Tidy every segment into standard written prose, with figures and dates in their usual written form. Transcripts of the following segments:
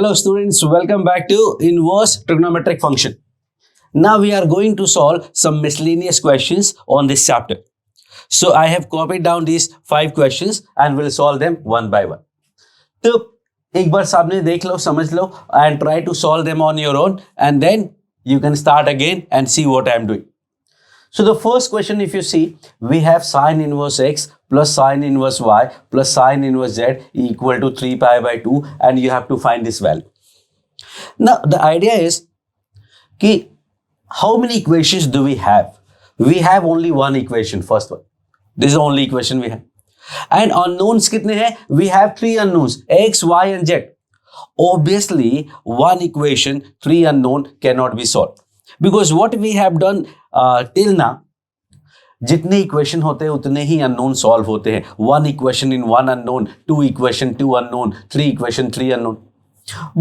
Hello students, welcome back to inverse trigonometric function. Now we are going to solve some miscellaneous questions on this chapter. So I have copied down these 5 questions and we'll solve them one by one. तो एक बार सामने देख लो, समझ लो and try to solve them on your own and then you can start again and see what I am doing. So the first question, if you see, we have sine inverse x plus sine inverse y plus sine inverse z equal to 3 pi by 2 and you have to find this value. Now the idea is कि how many equations do we have? We have only one equation, first one. This is the only equation we have. And unknowns कितने हैं? We have 3 unknowns, x, y and z. Obviously, one equation, 3 unknown cannot be solved. Because what we have done till now, जितने equation होते हैं उतने ही unknown solve होते हैं. 1 equation in 1 unknown, 2 equation 2 unknown, 3 equation 3 unknown.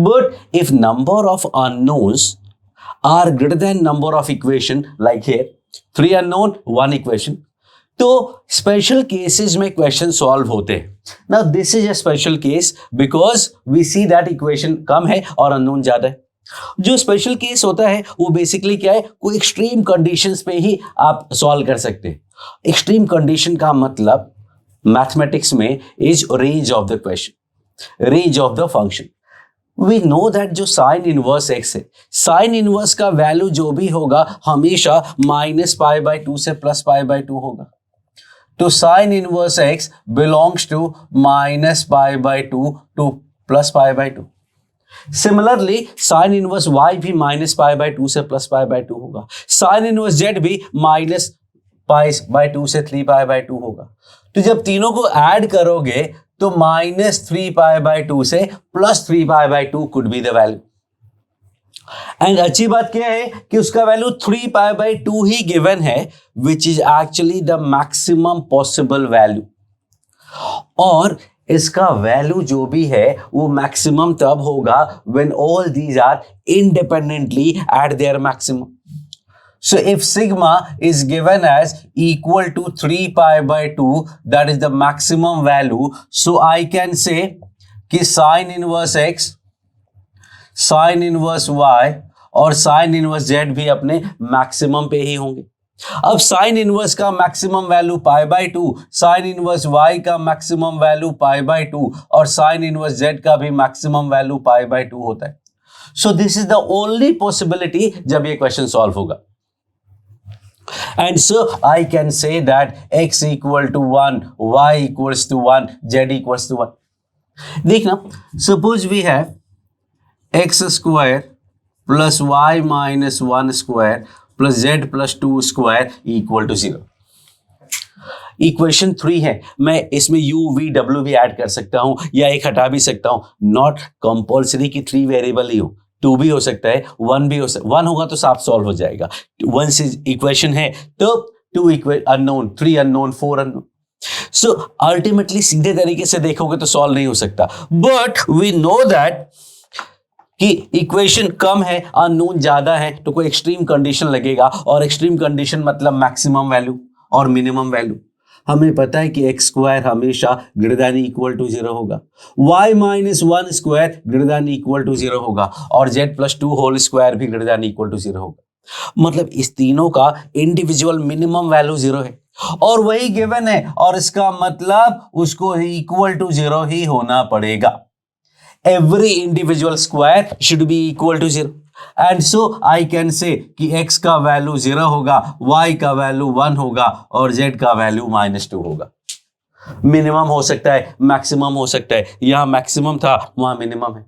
But if number of unknowns are greater than number of equation, like here 3 unknown 1 equation, तो special cases में question solve होते हैं. Now this is a special case because we see that equation कम है और unknown ज्यादा है. जो स्पेशल केस होता है वो बेसिकली क्या है, कोई एक्सट्रीम कंडीशंस पे ही आप सॉल्व कर सकते हैं. एक्सट्रीम कंडीशन का मतलब मैथमेटिक्स में is range of the question, range of the function. We know that जो साइन इनवर्स एक्स है, साइन इनवर्स का वैल्यू जो भी होगा हमेशा माइनस पाई बाय 2 से प्लस पाई बाय 2 होगा. तो sine inverse x belongs to minus pi by 2 to plus pi by 2. Similarly sine inverse y भी माइनस पाई बाय 2 से प्लस पाई बाय 2 होगा. साइन इनवर्स z भी minus pi by 2 से 3 pi by 2 होगा. तो जब तीनों को ऐड करोगे तो माइनस 3 पाई बाय 2 से plus 3 pi by 2 could be the value. And अच्छी बात क्या है कि उसका वैल्यू 3 पाई बाय 2 ही गिवन है, which is actually the maximum possible value. और इसका वैल्यू जो भी है वो मैक्सिमम तब होगा when all these are independently at their maximum. So if sigma is given as equal to 3 pi by 2, that is the maximum value. So I can say कि sin inverse x, sin inverse y और sin inverse z भी अपने maximum पे ही होंगे. अब sin inverse का maximum value pi by 2, sin inverse y का maximum value pi by 2 और sin inverse z का भी maximum value pi by 2 होता है. So this is the only possibility जब ये question solve होगा. And so I can say that x equal to 1, y equals to 1, z equals to 1. देखना, suppose we have x square plus y minus 1 square plus z plus 2 square equal to 0. Equation 3 है. मैं इसमें u v w भी add कर सकता हूं या एक हटा भी सकता हूं. नॉट कंपल्सरी कि 3 वेरिएबल ही हो, 2 भी हो सकता है, 1 भी हो सकता है. 1 होगा तो साफ सॉल्व हो जाएगा. 1 से इक्वेशन है तो 2 unknown, 3 unknown, 4 unknown. So ultimately सीधे तरीके से देखोगे तो सॉल्व नहीं हो सकता. बट वी नो दैट कि इक्वेशन कम है, अननोन ज्यादा है, तो कोई एक्सट्रीम कंडीशन लगेगा. और एक्सट्रीम कंडीशन मतलब मैक्सिमम वैल्यू और मिनिमम वैल्यू. हमें पता है कि एक्स स्क्वायर हमेशा ग्रेटर दैन इक्वल टू 0 होगा, y minus 1 square greater than equal to 0 होगा और z प्लस 2 होल स्क्वायर भी ग्रेटर दैन इक्वल टू 0 होगा. मतलब इस तीनों का इंडिविजुअल मिनिमम वैल्यू 0 है और वही गिवन है और इसका मतलब उसको इक्वल टू 0 ही होना पड़ेगा. Every individual square should be equal to 0. And so I can say कि x का वैल्यू 0 होगा, y का वैल्यू 1 होगा और z का वैल्यू -2 होगा. मिनिमम हो सकता है, मैक्सिमम हो सकता है. यहां मैक्सिमम था, वहां मिनिमम है.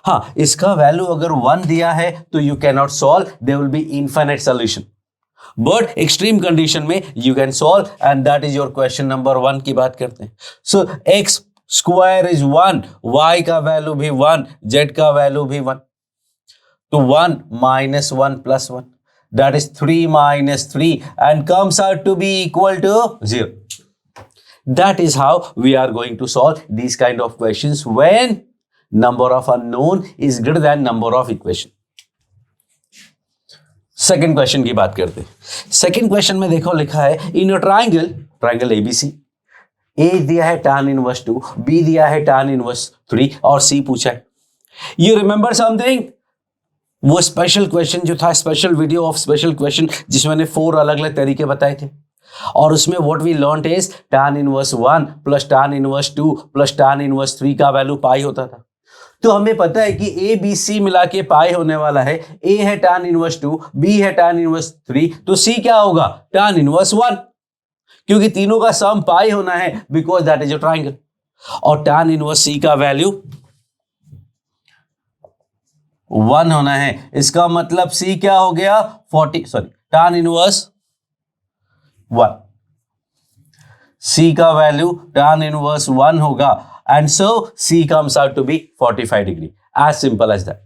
हाँ, इसका वैल्यू अगर 1 दिया है तो you can not solve, there will be infinite solution. But extreme condition में you can solve and that is your question number 1 की बात करते हैं. So x square is 1, y का वैल्यू भी 1, z का वैल्यू भी 1. तो 1 minus 1 plus 1, that is 3 minus 3 and comes out to be equal to 0. That is how we are going to solve these kind of questions when number of unknown is greater than number of equation. Second question की बात करते हैं. Second question में देखो लिखा है in a triangle ABC, A दिया है tan inverse 2, B दिया है tan inverse 3 और C पूछा है. यू रिमेंबर समथिंग, वो स्पेशल क्वेश्चन जो था, special video of special question, जिसमें मैंने 4 अलग अलग तरीके बताए थे, और उसमें what we learned is tan inverse 1 plus tan inverse 2 plus tan inverse 3 का वैल्यू पाई होता था। तो हमें पता है कि ए बी सी मिला के पाई होने वाला है, ए है tan इनवर्स 2, बी है tan इनवर्स 3, तो सी क्या होगा, tan इनवर्स 1, क्योंकि तीनों का सम पाई होना है, because that is a triangle. और tan इनवर्स सी का वैल्यू 1 होना है, इसका मतलब सी क्या हो गया, 40, सॉरी, tan इनवर्स 1, सी का वैल्यू tan इनवर्स 1 होगा, and so C comes out to be 45 degree, as simple as that.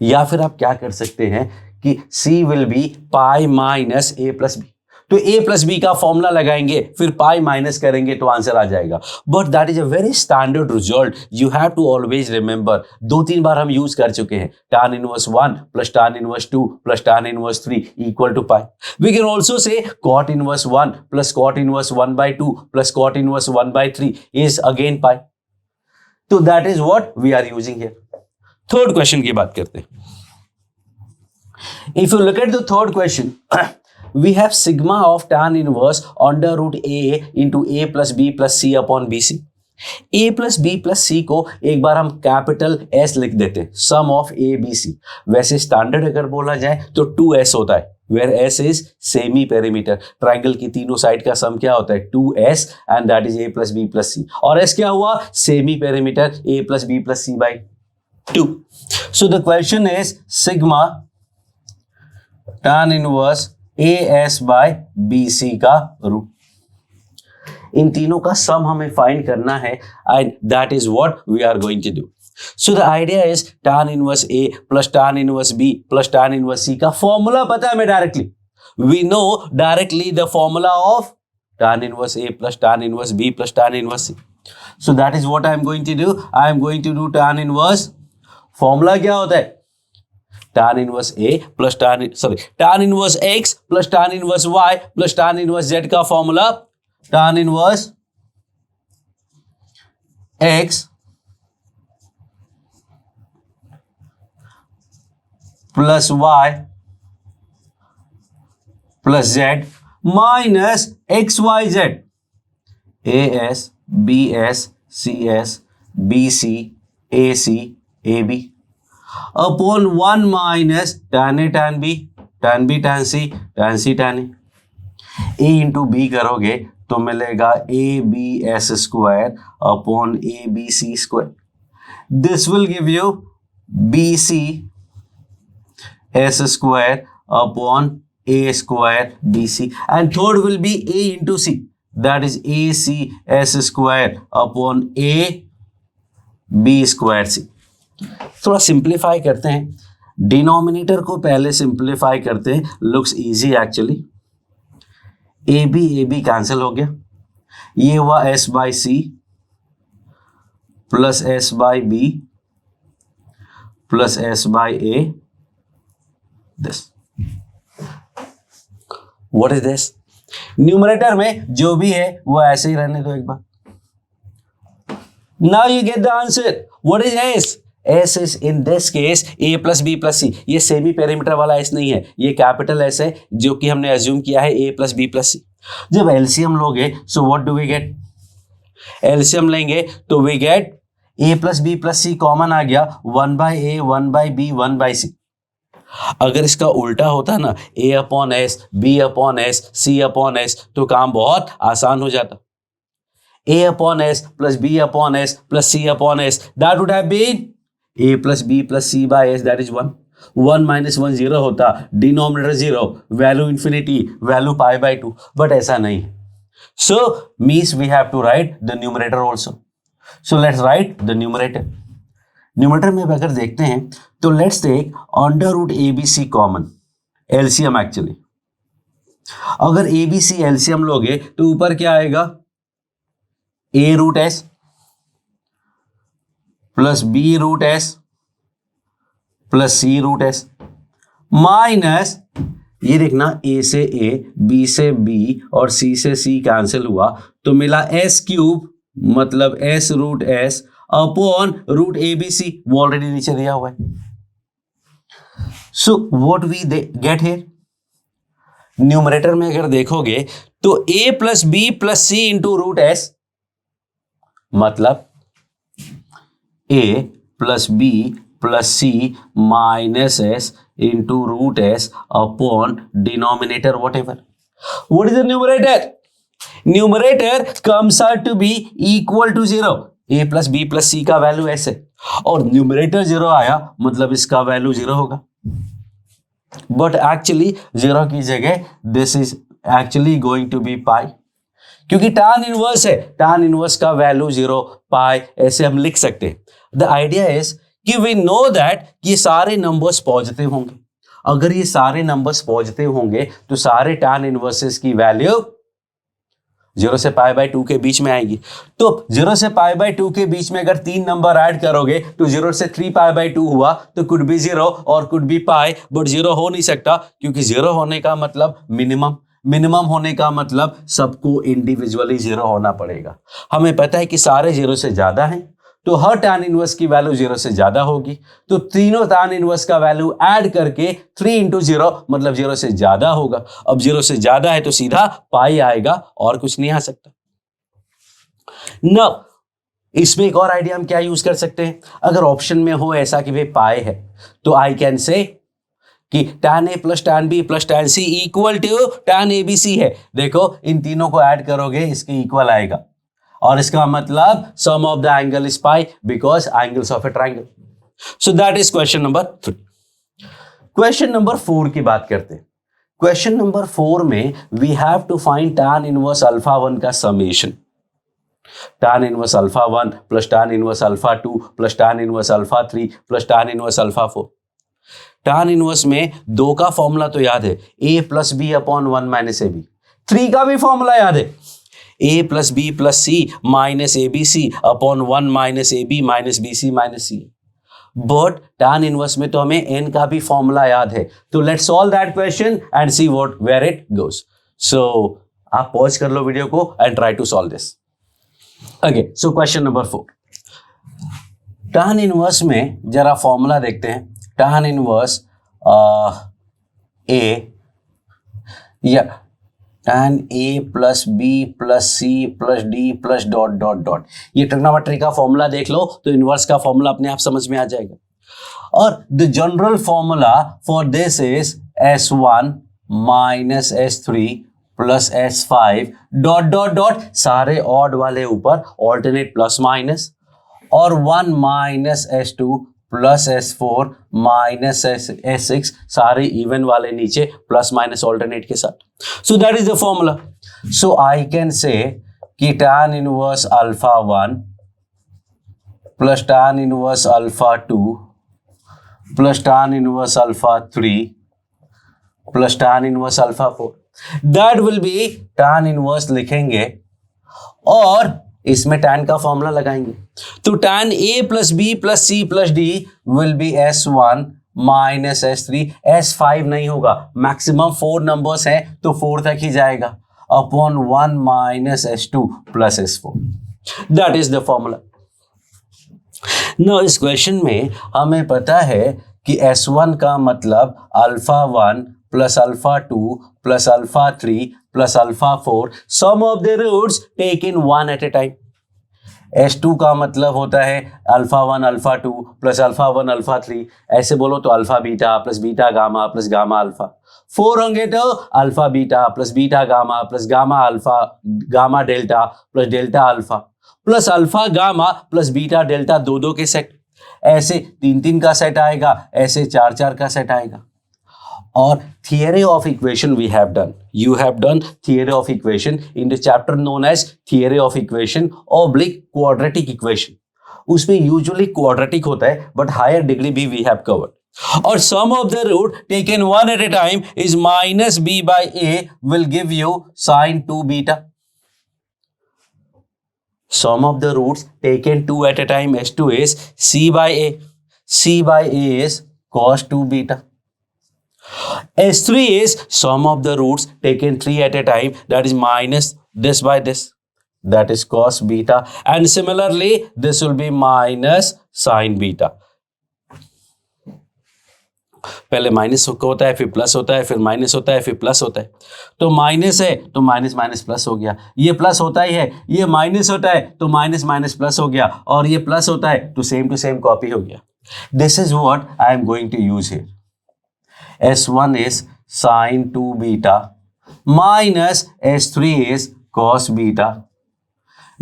या फिर आप क्या कर सकते हैं कि C will be pi minus A plus B, तो ए प्लस बी का फॉर्मूला लगाएंगे, फिर पाई माइनस करेंगे तो आंसर आ जाएगा। But that is a very standard result, you have to always remember, 2-3 बार हम यूज कर चुके हैं, tan inverse 1 plus tan inverse 2 plus tan inverse 3 equal to pi. We can also say cot inverse 1 plus cot inverse 1/2 plus cot inverse 1/3 is again pi. तो that is what we are using here. Third question की बात करते हैं। If you look at the third question, we have sigma of tan inverse under root a into a plus b plus c upon bc. a plus b plus c को एक बार हम capital S लिख देते हैं, सम of a b c। वैसे standard अगर बोला जाए तो 2s होता है, where s is semi perimeter. Triangle की तीनों साइड का सम क्या होता है, 2s, and that is a plus b plus c। और s क्या हुआ, semi perimeter, a plus b plus c by 2। So the question is sigma tan inverse AS by BC का रूट। इन तीनों का सम हमें फाइंड करना है, and that is what we are going to do. So the idea is tan inverse A plus tan inverse B plus tan inverse C का formula पता है हमें directly, we know directly the formula of tan inverse A plus tan inverse B plus tan inverse C। So that is what I am going to do, I am going to do tan inverse, formula क्या होता है, tan inverse A plus tan inverse X plus tan inverse Y plus tan inverse Z का formula tan inverse X plus Y plus Z minus XYZ, AS BS CS BC AC AB upon 1 minus tan A tan B tan B tan C tan C tan A। A into B करोगे तो मिलेगा ABS square upon ABC square. This will give you BC S square upon A square BC, and third will be A into C, that is AC S square upon AB square C। थोड़ा simplify करते हैं, denominator को पहले simplify करते हैं, looks easy actually. A B cancel हो गया, ये हुआ S by C plus S by B plus S by A, this what is this. Numerator में जो भी है वो ऐसे ही रहने दो एक बार। Now you get the answer, what is S? S is in this case A plus B plus C। ये सेमी पेरीमीटर वाला S नहीं है, ये कैपिटल S है जो कि हमने अज्यूम किया है A plus B plus C। जब एलसीएम लोगे so what do we get, LCM लेंगे तो we get A plus B plus C common आ गया, 1 by A 1 by B 1 by C। अगर इसका उल्टा होता ना, A upon S B upon S C upon S, तो काम बहुत आसान हो जाता। A upon S plus B upon S plus C upon S, that would have been A plus B plus C by S, that is 1. 1 minus 1 0 होता, denominator 0, value infinity, value pi by 2, but ऐसा नहीं। So means we have to write the numerator also. So let's write the numerator. Numerator में अगर देखते हैं तो let's take under root ABC common, LCM actually. अगर ABC LCM लोगे तो ऊपर क्या आएगा, A root S plus B root S plus C root S minus, ये देखना A से A, B से B और C से C कैंसिल हुआ तो मिला S क्यूब, मतलब S root S upon root ABC, वो ऑलरेडी नीचे दिया हुआ है. So what we get here, numerator में अगर देखोगे तो a plus B plus C into root S, मतलब a plus B plus C minus S into root S upon denominator whatever. What is the numerator? Numerator comes out to be equal to 0. a plus B plus सी का value S है और numerator 0 आया, मतलब इसका value 0 होगा. But actually 0 की जगह this is actually going to be pi, क्योंकि tan इनवर्स है, tan इनवर्स का वैल्यू 0 पाई ऐसे हम लिख सकते हैं. द आइडिया इज कि वी नो दैट ये सारे नंबर्स पॉजिटिव होंगे. अगर ये सारे नंबर्स पॉजिटिव होंगे तो सारे tan इनवर्सेस की वैल्यू 0 से पाई बाय 2 के बीच में आएगी. तो 0 से पाई बाय 2 के बीच में अगर 3 नंबर ऐड करोगे तो 0 से 3 पाई बाय 2 हुआ, तो कुड बी 0 और कुड बी पाई, बट 0 हो नहीं सकता, क्योंकि 0 होने का मतलब मिनिमम होने का मतलब सबको इंडिविजुअली 0 होना पड़ेगा. हमें पता है कि सारे 0 से ज्यादा हैं, तो हर tan इनवर्स की वैल्यू 0 से ज्यादा होगी. तो तीनों tan इनवर्स का वैल्यू ऐड करके 3 इंटू 0 मतलब 0 से ज्यादा होगा. अब 0 से ज्यादा है तो सीधा पाई आएगा और कुछ नहीं आ सकता. न इसमें एक और आइडिया हम क्या यूज कर सकते हैं, अगर ऑप्शन में हो ऐसा कि भाई पाई है, तो आई कैन से कि tan A plus tan B plus tan C equal to tan ABC है. देखो इन तीनों को ऐड करोगे इसके इक्वल आएगा, और इसका मतलब sum of the angle is pi because angles of a triangle. So that is question number 3. Question number 4 की बात करते हैं. क्वेश्चन नंबर 4 में we have to find tan inverse alpha 1 का summation. tan inverse alpha 1 plus tan inverse alpha 2 plus tan inverse alpha 3 plus tan inverse alpha 4. tan inverse में 2 का formula तो याद है, a plus B upon 1 minus A B. 3 का भी formula याद है, a plus B plus C minus A B C upon 1 minus A B minus B C minus C. But tan inverse में तो हमें n का भी फॉर्मूला याद है. तो let's solve that question and see what where it goes. So आप pause कर लो वीडियो को and try to solve this. Okay, so question number 4. tan inverse में जरा फॉर्मूला देखते हैं. tan इनवर्स a या tan a plus B plus C plus D plus dot dot dot, ये ट्रिग्नोमेट्री का फॉर्मूला देख लो तो इनवर्स का फॉर्मूला अपने आप समझ में आ जाएगा. और the general formula for this is S1 minus S3 plus S5 dot dot dot, सारे ऑड वाले ऊपर ऑल्टरनेट प्लस माइनस, और 1 minus S2 plus S4 minus S6 सारे इवन वाले नीचे प्लस माइनस ऑल्टरनेट के साथ. सो that is the formula. So I can say कि tan inverse alpha 1 plus tan inverse alpha 2 plus tan inverse alpha 3 plus tan inverse alpha 4, that will be tan inverse लिखेंगे और इसमें tan का formula लगाएंगे. तो tan a plus B plus C plus D will be S1 minus S3. S5 नहीं होगा, maximum 4 numbers हैं तो 4 तक ही जाएगा, upon 1 minus S2 plus S4. That is the formula. No इस क्वेश्चन में हमें पता है कि S1 का मतलब alpha 1 plus alpha 2 plus alpha 3 plus alpha 4, sum of the roots taken 1 at a time. S2 का मतलब होता है alpha 1 alpha 2 plus alpha 1 alpha 3, ऐसे बोलो तो alpha beta plus beta gamma plus gamma alpha. 4 होंगे तो alpha beta plus beta gamma plus gamma alpha gamma delta plus delta alpha plus alpha gamma plus beta delta, 2 के set, ऐसे 3 का set आएगा, ऐसे 4 का सेट आएगा. और theory of equation we have done. You have done theory of equation in the chapter known as theory of equation oblique quadratic equation. उसमें usually quadratic होता है, but higher degree भी we have covered. और sum of the root taken 1 at a time is minus b by a will give you sin 2 beta. Sum of the roots taken 2 at a time, S2 is c by a. c by a is cos 2 beta. S3 is sum of the roots taken 3 at a time, that is minus this by this. that is cos beta, and similarly this will be minus sin beta. पहले minus होता है, फिर plus होता है, फिर minus होता है, फिर प्लस होता है. तो माइनस है तो माइनस माइनस प्लस हो गया, ये प्लस होता ही है, ये माइनस होता है तो माइनस माइनस प्लस हो गया, और ये प्लस होता है तो टू सेम कॉपी हो गया. This is what I am going to use here. S1 is sin 2 beta minus S3 is cos beta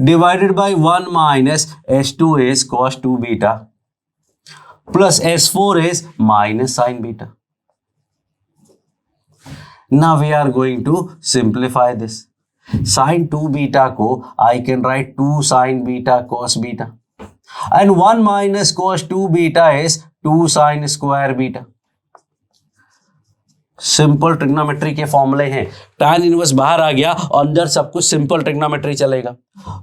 divided by 1 minus S2 is cos 2 beta plus S4 is minus sin beta. Now we are going to simplify this. Sin 2 beta ko I can write 2 sin beta cos beta, and 1 minus cos 2 beta is 2 sin square beta. Simple trigonometry के फॉर्मूले हैं. tan inverse बाहर आ गया, अंदर सब कुछ simple trigonometry चलेगा.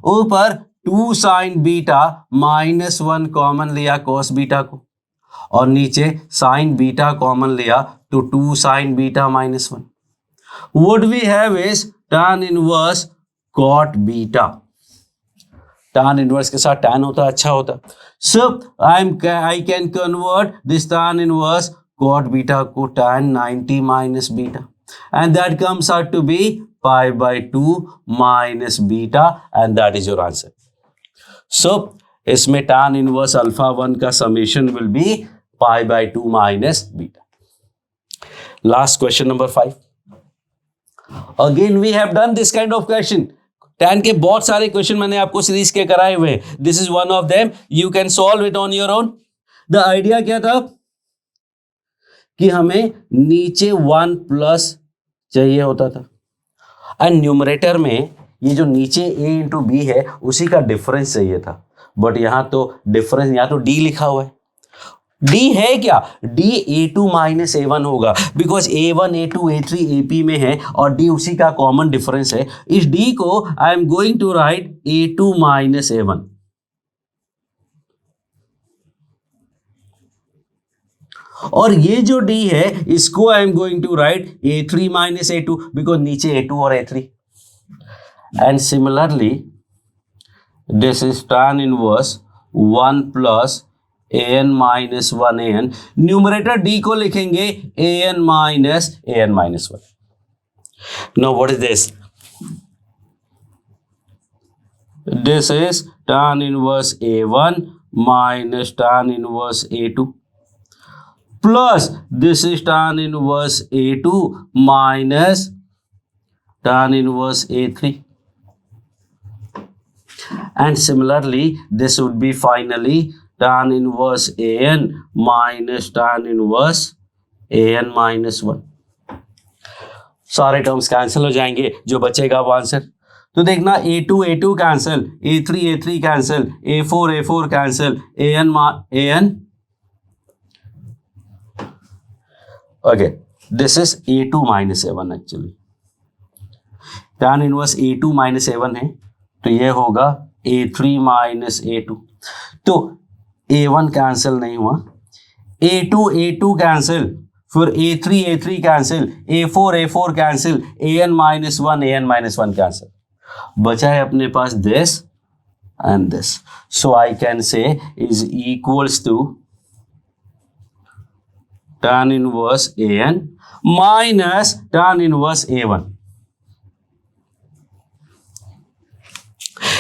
ऊपर 2 sin बीटा माइनस 1 कॉमन लिया cos बीटा को, और नीचे sin बीटा कॉमन लिया तो 2 sin beta minus 1. What we have is tan inverse cot beta. tan inverse के साथ tan होता अच्छा होता. So I can convert this tan inverse cot beta को tan 90 minus beta, and that comes out to be pi by 2 minus beta, and that is your answer. So इसमें tan inverse alpha 1 का summation will be pi by 2 minus beta. Last question number 5. Again we have done this kind of question. tan के बहुत सारे question मैंने आपको series के कराए हुए हैं. This is one of them. You can solve it on your own. The idea क्या था कि हमें नीचे 1 प्लस चाहिए होता था, एंड न्यूमरेटर में ये जो नीचे a इंटू बी है उसी का डिफरेंस चाहिए था. बट यहाँ तो डिफरेंस, यहाँ तो d लिखा हुआ है. d है क्या? d a2 माइनस a1 होगा, because a1 a2 a3 ap में है और d उसी का कॉमन डिफरेंस है. इस d को I am going to write a2 minus a1, और ये जो d है इसको I am going to write a3 minus a2, because नीचे a2 और a3. And similarly this is tan inverse 1 plus an minus 1 an. Numerator d को लिखेंगे an minus 1. Now what is this? This is tan inverse a1 minus tan inverse a2, plus this is tan inverse a2 minus tan inverse a3, and similarly this would be finally tan inverse an minus tan inverse an minus 1. सारे terms cancel हो जाएंगे, जो बचेगा वो answer. तो देखना a2 cancel, a3 cancel, a4 cancel, an. Okay, this is a2 minus a1 actually. tan inverse a2 minus a1 है तो ये होगा a3 minus a2. तो a1 कैंसिल नहीं हुआ, a2 कैंसिल, फिर a3 cancel, a4 cancel, an minus 1 cancel. बचा है अपने पास this and this. So I can say is equals to tan inverse an minus tan inverse a1.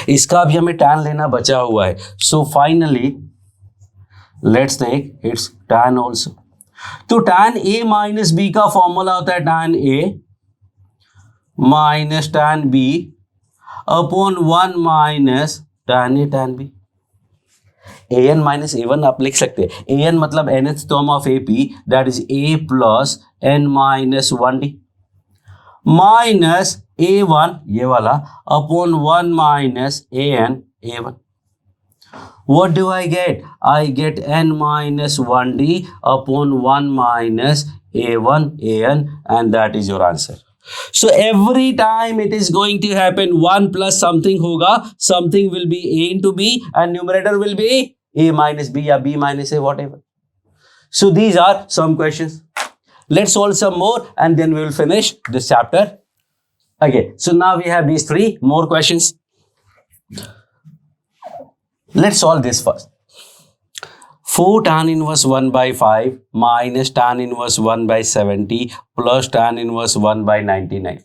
इसका भी हमें tan लेना बचा हुआ है. So finally let's take its tan also. तो tan a माइनस b का फॉर्मूला होता है tan a minus tan b upon 1 minus tan a tan b. an minus a1 आप लिख सकते हैं. an मतलब nth term of ap, that is a plus n minus 1d minus a1 ये वाला upon 1 minus an a1. What do I get? I get n minus 1d upon 1 minus a1 an, and that is your answer. So every time it is going to happen 1 plus something होगा, something will be a into b and numerator will be a minus b या b minus a, whatever. So these are some questions. Let's solve some more and then we will finish this chapter. Okay, so now we have these 3 more questions. Let's solve this first. 4 tan inverse 1 by 5 minus tan inverse 1 by 70 plus tan inverse 1 by 99.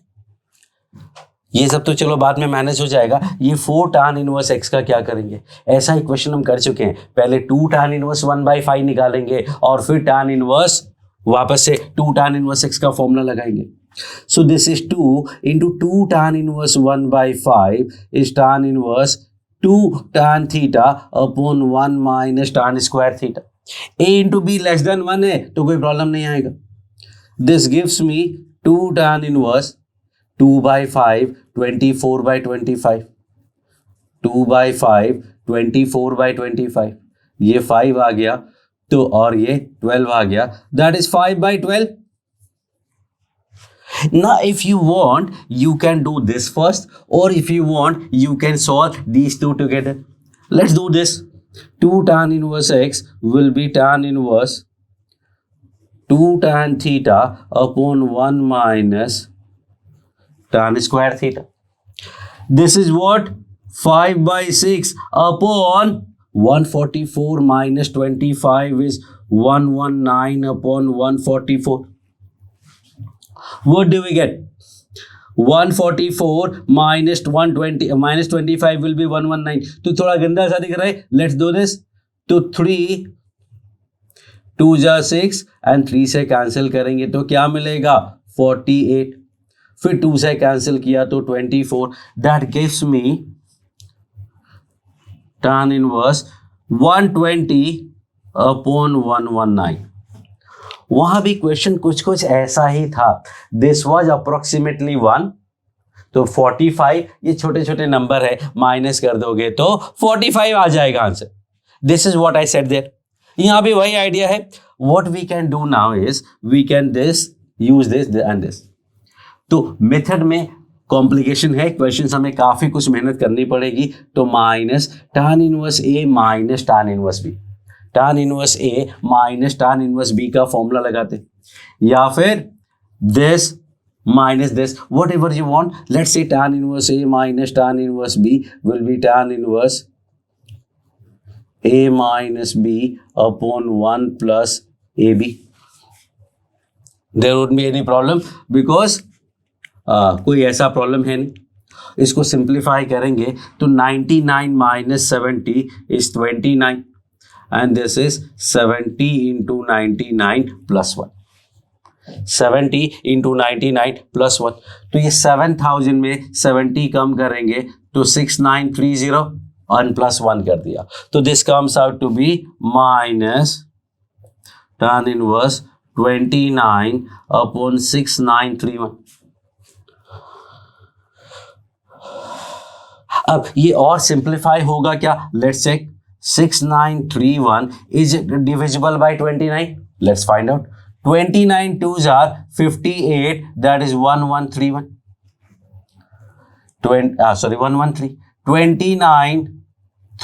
ये सब तो चलो बाद में manage हो जाएगा. ये 4 tan inverse x का क्या करेंगे? ऐसा इक्वेशन हम कर चुके हैं. पहले 2 tan इनवर्स 1 by 5 निकालेंगे और फिर tan इनवर्स वापस से 2 tan इनवर्स x का फॉर्मूला लगाएंगे. So this is 2 into 2 tan inverse 1 by 5 is tan inverse 2 tan theta upon 1 minus tan square theta. A into b less than 1 है तो कोई प्रॉब्लम नहीं आएगा. This gives me 2 tan inverse 2 by 5 24 by 25. 2 by 5 24 by 25. ये 5 आ गया तो और ये 12 आ गया. That is 5 by 12. Now if you want you can do this first, or if you want you can solve these two together. Let's do this. 2 tan inverse x will be tan inverse 2 tan theta upon 1 minus tan square theta. This is what? 5 by 6 upon 144 minus 25 is 119 upon 144. What do we get? 144 minus 120 minus 25 will be 119. तो थोड़ा गंदा सा दिख रहा है. Let's do this. तो 3 2 जा 6 and 3 से कैंसिल करेंगे तो क्या मिलेगा? 48. फिर 2 से कैंसिल किया तो 24. That gives me tan inverse 120 upon 119. वहां भी क्वेश्चन कुछ कुछ ऐसा ही था. This was approximately 1. तो 45 ये छोटे छोटे नंबर है, माइनस कर दोगे तो 45 आ जाएगा answer. This is what I said there. यहां भी वही आइडिया है. What we can do now is we can this use this and this. तो मेथड में कॉम्प्लिकेशन है, क्वेश्चन हमें काफी कुछ मेहनत करनी पड़ेगी. तो minus tan inverse A minus tan inverse B, tan inverse A minus tan inverse B का फॉर्मूला लगाते, या फिर this minus this, whatever you want. Let's say tan inverse A minus tan inverse B will be tan inverse A minus B upon 1 plus A B. There would be any problem because कोई ऐसा problem है नहीं. इसको simplify करेंगे तो 99 minus 70 is 29 and this is 70 into 99 plus 1. 70 into 99 plus 1. तो ये 7000 में 70 कम करेंगे तो 6930 और प्लस 1 कर दिया. तो this comes out to be minus tan inverse 29 upon 6931. अब ये और सिंप्लीफाई होगा क्या? Let's check. 6931 is divisible by 29. Let's find out. 29 2s are 58, that is 1131. 113. 29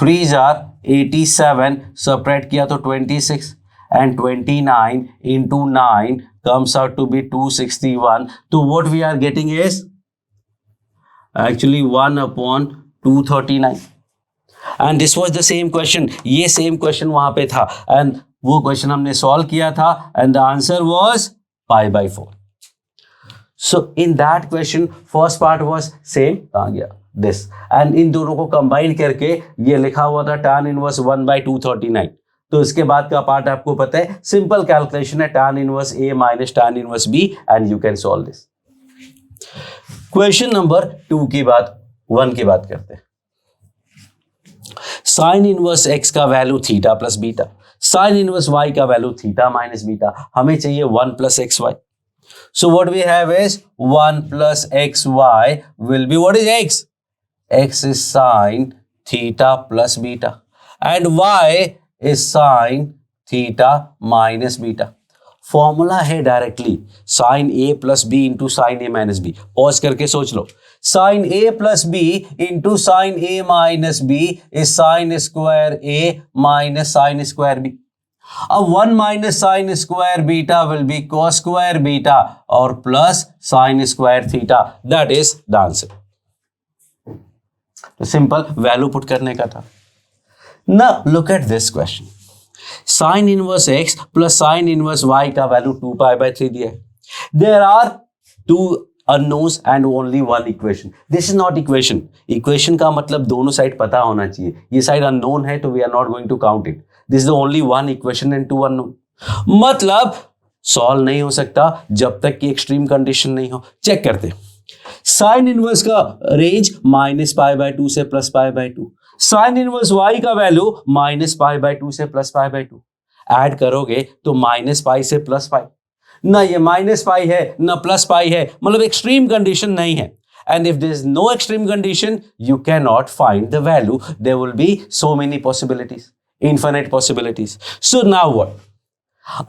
3s are 87, subtract किया तो 26 and 29 into 9 comes out to be 261. तो what we are getting is actually 1 upon 239. And this was the same question. ये same question वहां पे था and वो question हमने solve किया था and the answer was pi by 4. So in that question first part was same, आ गया this, and इन दोनों को कंबाइन करके ये लिखा हुआ था tan इनवर्स 1 by 239. तो इसके बाद का पार्ट आपको पता है, सिंपल कैलकुलेशन है, tan inverse a minus tan inverse b and you can solve this. Question number 2 की बात 1 की बात करते हैं. साइन इनवर्स x का value theta plus beta, sine inverse y का वैल्यू थीटा माइनस बीटा. हमें चाहिए 1 plus x y. So what we have is 1 plus x y will be, what is x? x is sin theta plus beta and y is sin theta minus beta. Formula है directly sine A plus B into sine A minus B. Pause करके सोच लो. Sine A plus B into sine A minus B is sine square A minus sine square B. अब 1 minus sine square beta will be cos square beta और plus sine square theta. That is the answer. तो simple value put करने का था. Now look at this question. Sin inverse x plus sin inverse y का value 2π/3 दिया है. There are two unknowns and only one equation. This is not equation. Equation का मतलब दोनों साइड पता होना चाहिए. ये साइड unknown है तो we are not going to count it. This is the only one equation and two unknown. मतलब सॉल्व नहीं हो सकता जब तक कि एक्सट्रीम कंडीशन नहीं हो. चेक करते. साइन इनवर्स का रेंज -π/2 से +π/2. साइन इनवर्स y का वैल्यू -π/2 से +π/2. ऐड करोगे तो -π से +π. ना ये -π है ना +π है, मतलब एक्सट्रीम कंडीशन नहीं है. And if there is no extreme condition, you cannot find the value. There will be so many possibilities, infinite possibilities. So now what?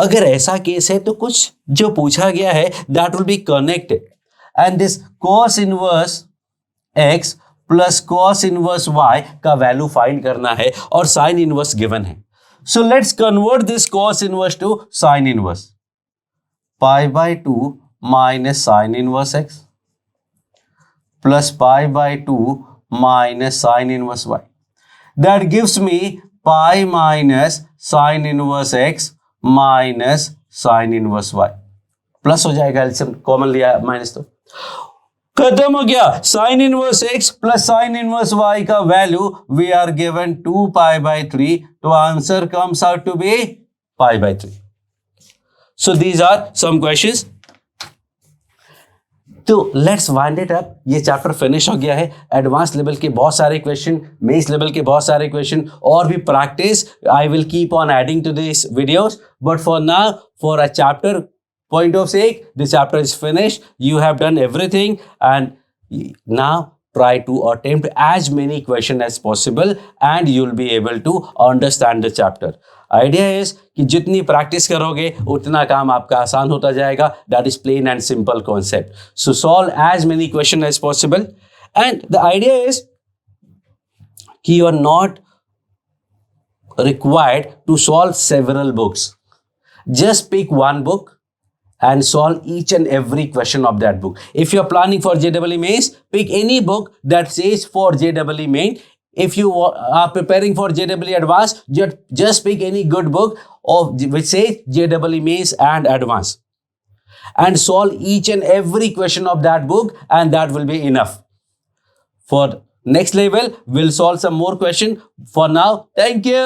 अगर ऐसा केस है तो कुछ जो पूछा गया है that will be connected. And this cos inverse x plus cos inverse y का वैल्यू फाइंड करना है और sin inverse गिवन है. So let's convert this cos inverse to sin inverse. π/2 minus sin inverse x plus π/2 minus sin inverse y. That gives me pi minus sin inverse x minus sin inverse y. Plus हो जाएगा, LCM common लिया minus तो खत्म हो गया. Sine inverse x plus sine inverse y का value we are given 2π/3. तो answer comes out to be π/3. So these are some questions. तो लेट्स वाइंड इट अप. ये चैप्टर फिनिश हो गया है. एडवांस लेवल के बहुत सारे क्वेश्चन, मेंस लेवल के बहुत सारे क्वेश्चन और भी practice I will keep on adding to this videos. But for now, for a chapter point of sake, this chapter is finished. You have done everything and now try to attempt as many questions as possible and you'll be able to understand the chapter. Idea is कि जितनी practice करोगे उतना काम आपका आसान होता जाएगा. That is plain and simple concept. So solve as many questions as possible and the idea is कि you are not required to solve several books. Just pick one book and solve each and every question of that book. If you are planning for JEE Mains, pick any book that says for JEE Main. If you are preparing for JEE Advanced, just pick any good book of which says JEE Mains and Advanced, and solve each and every question of that book, and that will be enough. For next level, we'll solve some more questions. For now, thank you.